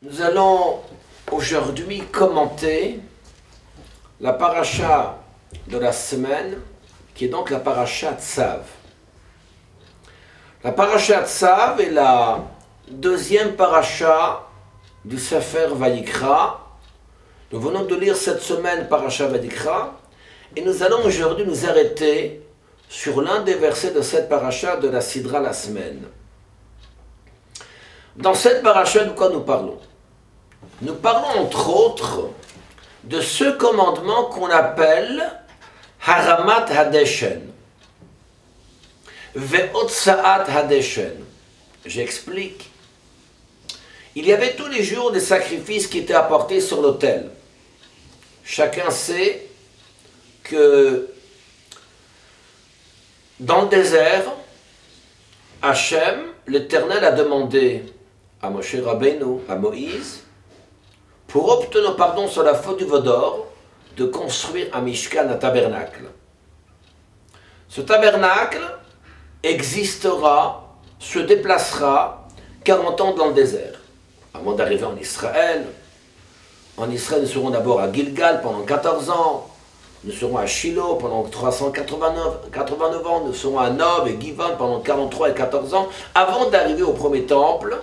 Nous allons aujourd'hui commenter la paracha de la semaine, qui est donc la paracha Tzav. La paracha Tzav est la deuxième paracha du Sefer Vayikra. Nous venons de lire cette semaine paracha Vayikra, et nous allons aujourd'hui nous arrêter sur l'un des versets de cette paracha de la Sidra la semaine. Dans cette paracha, de quoi nous parlons? Nous parlons entre autres de ce commandement qu'on appelle Haramat Hadeshen, Ve'otsaat Hadeshen. J'explique. Il y avait tous les jours des sacrifices qui étaient apportés sur l'autel. Chacun sait que dans le désert, Hachem, l'Éternel, a demandé à Moshe Rabbeinu, à Moïse, pour obtenir pardon sur la faute du veau d'or, de construire un Mishkan, un tabernacle. Ce tabernacle existera, se déplacera 40 ans dans le désert, avant d'arriver en Israël. En Israël, nous serons d'abord à Gilgal pendant 14 ans, nous serons à Shiloh pendant 389 ans, nous serons à Nob et Givon pendant 43 et 14 ans, avant d'arriver au premier temple,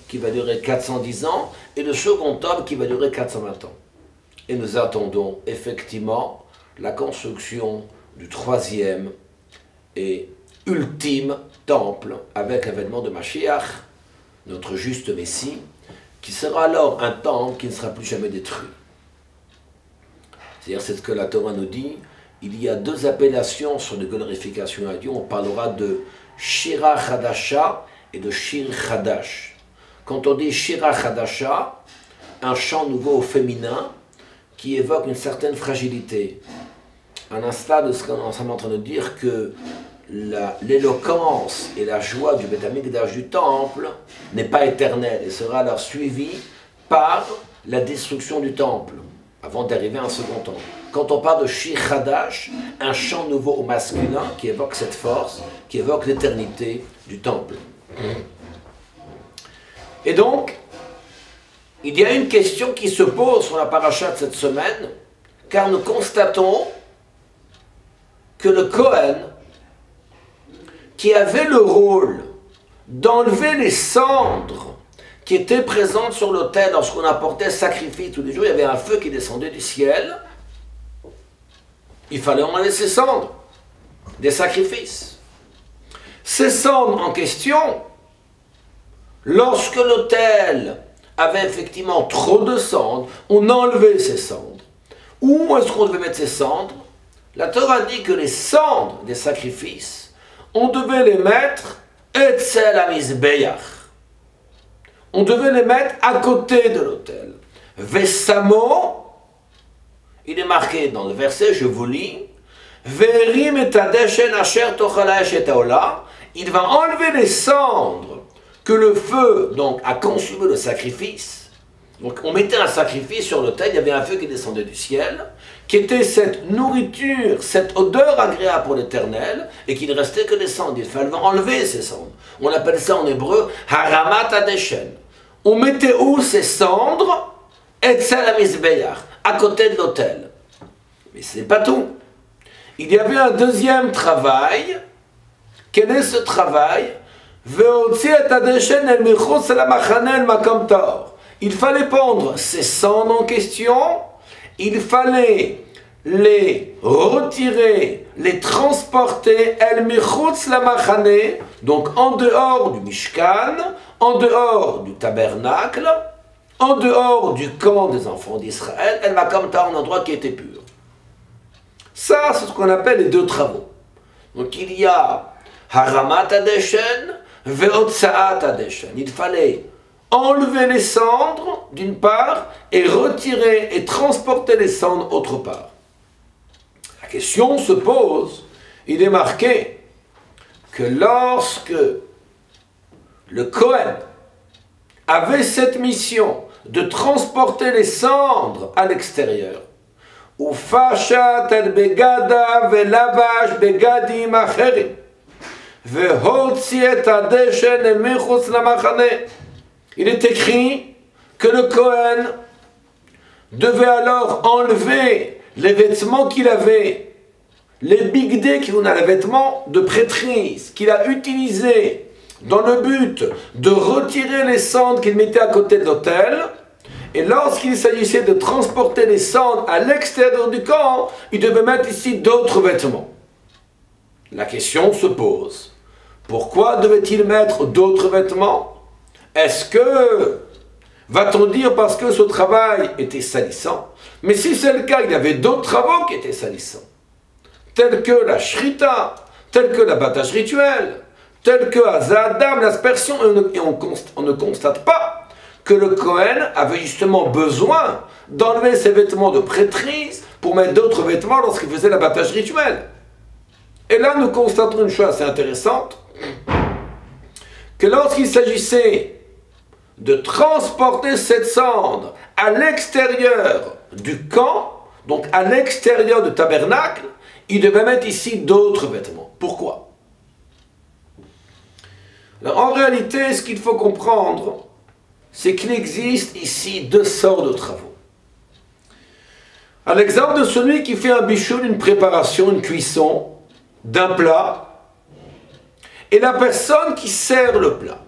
qui va durer 410 ans, et le second temple qui va durer 420 ans. Et nous attendons effectivement la construction du troisième et ultime temple, avec l'avènement de Mashiach, notre juste Messie, qui sera alors un temple qui ne sera plus jamais détruit. C'est-à-dire, c'est ce que la Torah nous dit, il y a deux appellations sur les glorifications à Dieu, on parlera de Shira Chadasha et de Shir Chadash. Quand on dit Shira Chadasha, un chant nouveau au féminin qui évoque une certaine fragilité. À l'instar de ce qu'on est en train de dire que l'éloquence et la joie du Beth Amikdash du temple n'est pas éternelle et sera alors suivie par la destruction du temple avant d'arriver à un second temple. Quand on parle de Shir Chadash, un chant nouveau au masculin qui évoque cette force, qui évoque l'éternité du temple. Et donc, il y a une question qui se pose sur la paracha de cette semaine, car nous constatons que le Kohen, qui avait le rôle d'enlever les cendres qui étaient présentes sur l'autel lorsqu'on apportait sacrifice tous les jours, il y avait un feu qui descendait du ciel, il fallait enlever ces cendres des sacrifices. Ces cendres en question, lorsque l'autel avait effectivement trop de cendres, on enlevait ces cendres. Où est-ce qu'on devait mettre ces cendres? La Torah dit que les cendres des sacrifices, on devait les mettre etzel hamizbeach. On devait les mettre à côté de l'autel. Vesamo, il est marqué dans le verset, je vous lis, Verim et adeshen asher tochala et haola, il va enlever les cendres que le feu donc a consumé le sacrifice. Donc on mettait un sacrifice sur l'autel, il y avait un feu qui descendait du ciel, qui était cette nourriture, cette odeur agréable pour l'Éternel, et qu'il ne restait que des cendres. Il fallait enlever ces cendres. On appelle ça en hébreu haramat hadeshen. On mettait où ces cendres? Etzel hamizbeach, à côté de l'autel. Mais ce n'est pas tout. Il y avait un deuxième travail. Quel est ce travail? Il fallait prendre ces cendres en question, il fallait les retirer, les transporter, donc en dehors du Mishkan, en dehors du tabernacle, en dehors du camp des enfants d'Israël, un endroit qui était pur. Ça, c'est ce qu'on appelle les deux travaux. Donc il y a Haramat Hadeshen, Ve'otsaat Hadeshen. Il fallait enlever les cendres d'une part et retirer et transporter les cendres autre part. La question se pose, il est marqué que lorsque le Kohen avait cette mission de transporter les cendres à l'extérieur, ou fashat el begada velavash begadim acherim, והוציא את הדשן אל מחוץ למחנה. Il est écrit que le Kohen devait alors enlever les vêtements qu'il avait, les bigdés qu'on a, les vêtements de prêtrise qu'il a utilisés dans le but de retirer les cendres qu'il mettait à côté de l'autel. Et lorsqu'il s'agissait de transporter les cendres à l'extérieur du camp, il devait mettre ici d'autres vêtements. La question se pose, pourquoi devait-il mettre d'autres vêtements? Est-ce que, va-t-on dire parce que ce travail était salissant? Mais si c'est le cas, il y avait d'autres travaux qui étaient salissants, tels que la shrita, tels que l'abattage rituel, tels que Azadam, l'aspersion, et on ne constate pas que le Kohen avait justement besoin d'enlever ses vêtements de prêtrise pour mettre d'autres vêtements lorsqu'il faisait l'abattage rituel. Et là, nous constatons une chose assez intéressante, que lorsqu'il s'agissait de transporter cette cendre à l'extérieur du camp, donc à l'extérieur du tabernacle, il devait mettre ici d'autres vêtements. Pourquoi? Alors, en réalité, ce qu'il faut comprendre, c'est qu'il existe ici deux sortes de travaux. À l'exemple de celui qui fait un bichoun, une préparation, une cuisson d'un plat, et la personne qui sert le plat.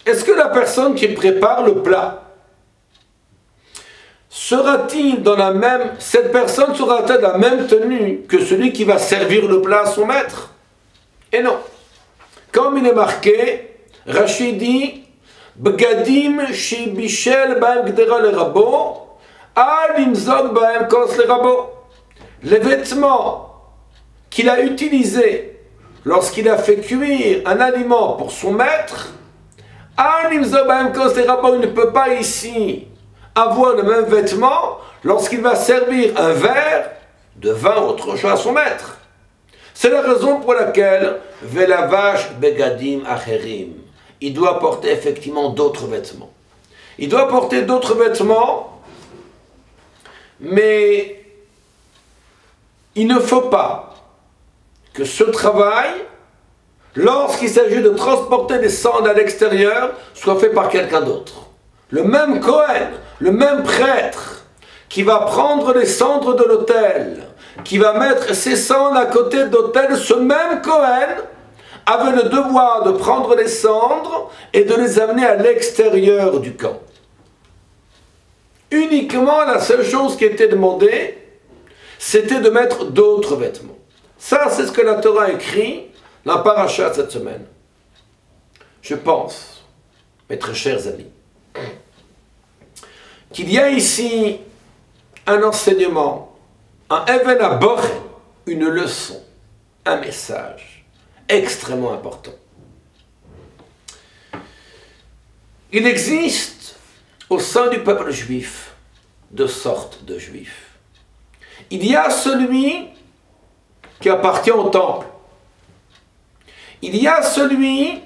Est-ce que la personne qui prépare le plat sera-t-il dans la même, cette personne sera-t-elle dans la même tenue que celui qui va servir le plat à son maître? Et non. Comme il est marqué, Rachid dit, Bgadim shi bishel baem gdera le rabo, al imzog baem kos le rabo. Les vêtements qu'il a utilisés lorsqu'il a fait cuire un aliment pour son maître, al imzog baem kos le rabo, il ne peut pas ici avoir le même vêtement lorsqu'il va servir un verre de vin ou autre chose à son maître. C'est la raison pour laquelle Velavash begadim acherim, il doit porter effectivement d'autres vêtements. Il doit porter d'autres vêtements, mais il ne faut pas que ce travail, lorsqu'il s'agit de transporter des cendres à l'extérieur, soit fait par quelqu'un d'autre. Le même Kohen, le même prêtre, qui va prendre les cendres de l'autel, qui va mettre ses cendres à côté de l'autel, ce même Kohen avait le devoir de prendre les cendres et de les amener à l'extérieur du camp. Uniquement la seule chose qui était demandée, c'était de mettre d'autres vêtements. Ça, c'est ce que la Torah écrit dans la paracha cette semaine. Je pense, mes très chers amis, qu'il y a ici un enseignement, un even habochen, une leçon, un message extrêmement important. Il existe au sein du peuple juif deux sortes de juifs. Il y a celui qui appartient au temple. Il y a celui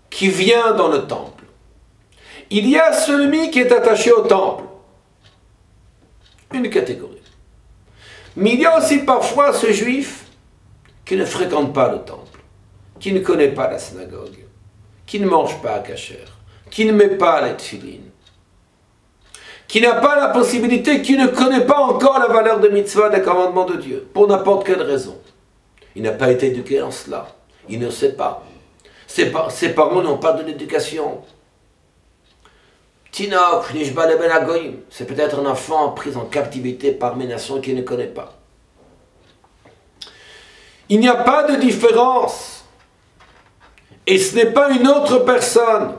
qui vient dans le temple. Il y a celui qui est attaché au temple. Une catégorie. Mais il y a aussi parfois ce juif qui ne fréquente pas le temple, qui ne connaît pas la synagogue, qui ne mange pas à kasher, qui ne met pas les tefilines, qui n'a pas la possibilité, qui ne connaît pas encore la valeur des mitzvahs, des commandements de Dieu, pour n'importe quelle raison. Il n'a pas été éduqué en cela. Il ne sait pas. Ses parents n'ont pas de l'éducation. Tinok, Nishba le Ben Hagoyim, c'est peut-être un enfant pris en captivité par mes nations qu'il ne connaît pas. Il n'y a pas de différence. Et ce n'est pas une autre personne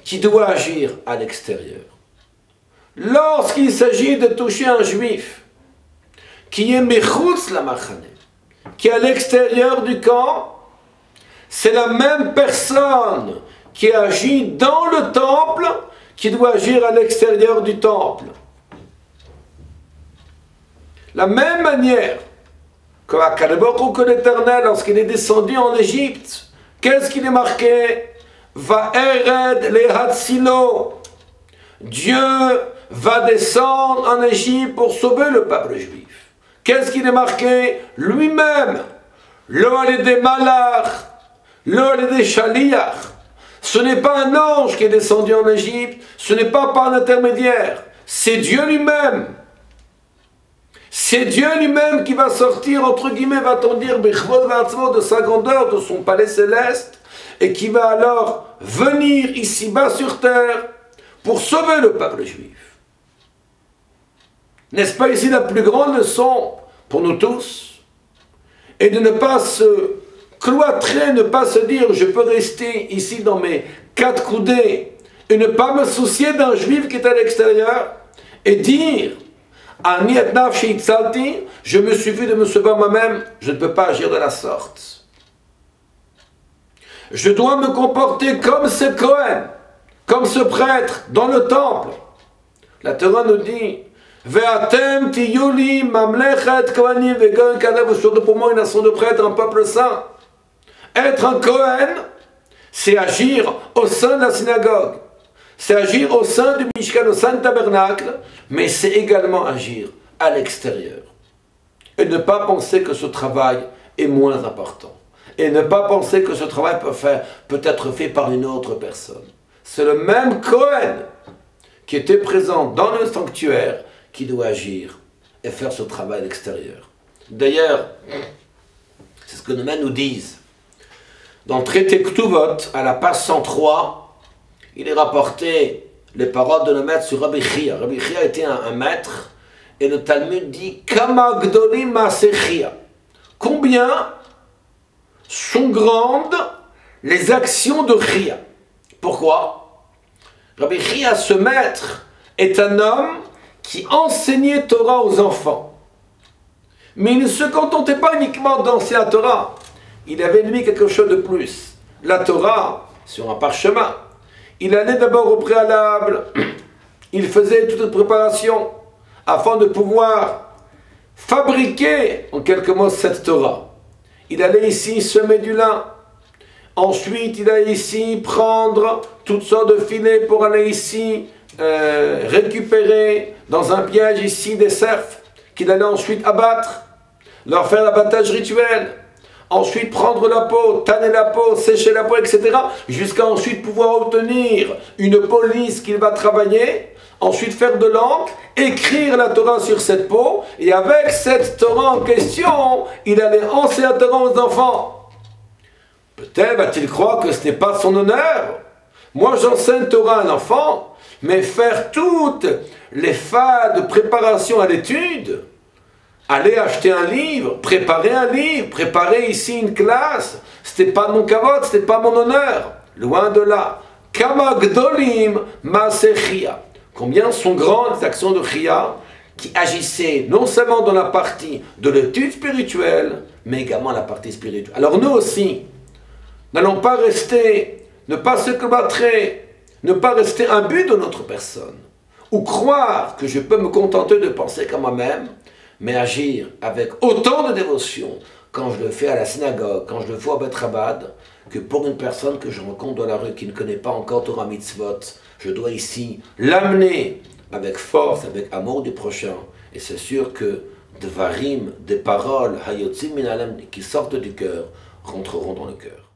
qui doit agir à l'extérieur. Lorsqu'il s'agit de toucher un juif qui est mechutz la machane, qui est à l'extérieur du camp, c'est la même personne qui agit dans le temple qui doit agir à l'extérieur du temple. La même manière que l'Éternel, lorsqu'il est descendu en Égypte, qu'est-ce qu'il est marqué? Va'ered le Hatzilo. Dieu va descendre en Égypte pour sauver le peuple juif. Qu'est-ce qu'il est marqué? Lui-même, lo alede malach, lo alede shaliach. Ce n'est pas un ange qui est descendu en Égypte, ce n'est pas par un intermédiaire, c'est Dieu lui-même. C'est Dieu lui-même qui va sortir, entre guillemets, va-t-on dire, de sa grandeur, de son palais céleste, et qui va alors venir ici-bas sur terre pour sauver le peuple juif. N'est-ce pas ici la plus grande leçon pour nous tous? Et de ne pas se cloîtrer, ne pas se dire je peux rester ici dans mes quatre coudées et ne pas me soucier d'un juif qui est à l'extérieur et dire je me suis vu de me sauver moi-même, je ne peux pas agir de la sorte. Je dois me comporter comme ce Cohen, comme ce prêtre dans le temple. La Torah nous dit Ve'atem tiyuli mamlechet kohanim ve'goyen kadev, vous serez pour moi une nation de prêtres, un peuple saint. Être un Cohen, c'est agir au sein de la synagogue, c'est agir au sein du Mishkan, au sein du tabernacle, mais c'est également agir à l'extérieur. Et ne pas penser que ce travail est moins important. Et ne pas penser que ce travail peut être fait par une autre personne. C'est le même Cohen qui était présent dans le sanctuaire qui doit agir et faire ce travail à l'extérieur. D'ailleurs, c'est ce que nos mains nous disent. Dans le traité Ktuvot, à la page 103, il est rapporté les paroles de nos maîtres sur Rabbi Chia. Rabbi Chia était un maître, et le Talmud dit Kama Gdolim Maaseh Chia. Combien sont grandes les actions de Chia? Pourquoi? Rabbi Chia, ce maître, est un homme qui enseignait Torah aux enfants. Mais il ne se contentait pas uniquement d'enseigner la Torah. Il avait lui quelque chose de plus. La Torah, sur un parchemin, il allait d'abord au préalable, il faisait toute une préparation afin de pouvoir fabriquer, en quelques mots, cette Torah. Il allait ici semer du lin. Ensuite, il allait ici prendre toutes sortes de filets pour aller ici récupérer dans un piège ici des cerfs qu'il allait ensuite abattre, leur faire l'abattage rituel. Ensuite prendre la peau, tanner la peau, sécher la peau, etc. Jusqu'à ensuite pouvoir obtenir une peau lisse qu'il va travailler. Ensuite faire de l'encre, écrire la Torah sur cette peau. Et avec cette Torah en question, il allait enseigner la Torah aux enfants. Peut-être va-t-il croire que ce n'est pas son honneur. Moi j'enseigne Torah à un enfant, mais faire toutes les phases de préparation à l'étude, aller acheter un livre, préparer ici une classe, c'était pas mon kavod, c'était pas mon honneur. Loin de là. Kama gdolim maaseh Chia. Combien sont grandes les actions de Chia qui agissaient non seulement dans la partie de l'étude spirituelle, mais également la partie spirituelle. Alors nous aussi, n'allons pas rester, ne pas se cloîtrer, ne pas rester un but de notre personne, ou croire que je peux me contenter de penser comme moi-même, mais agir avec autant de dévotion quand je le fais à la synagogue, quand je le fais à Beth Chabad, que pour une personne que je rencontre dans la rue qui ne connaît pas encore Torah Mitzvot, je dois ici l'amener avec force, avec amour du prochain. Et c'est sûr que Dvarim, des paroles, Hayotzim Minalem, qui sortent du cœur, rentreront dans le cœur.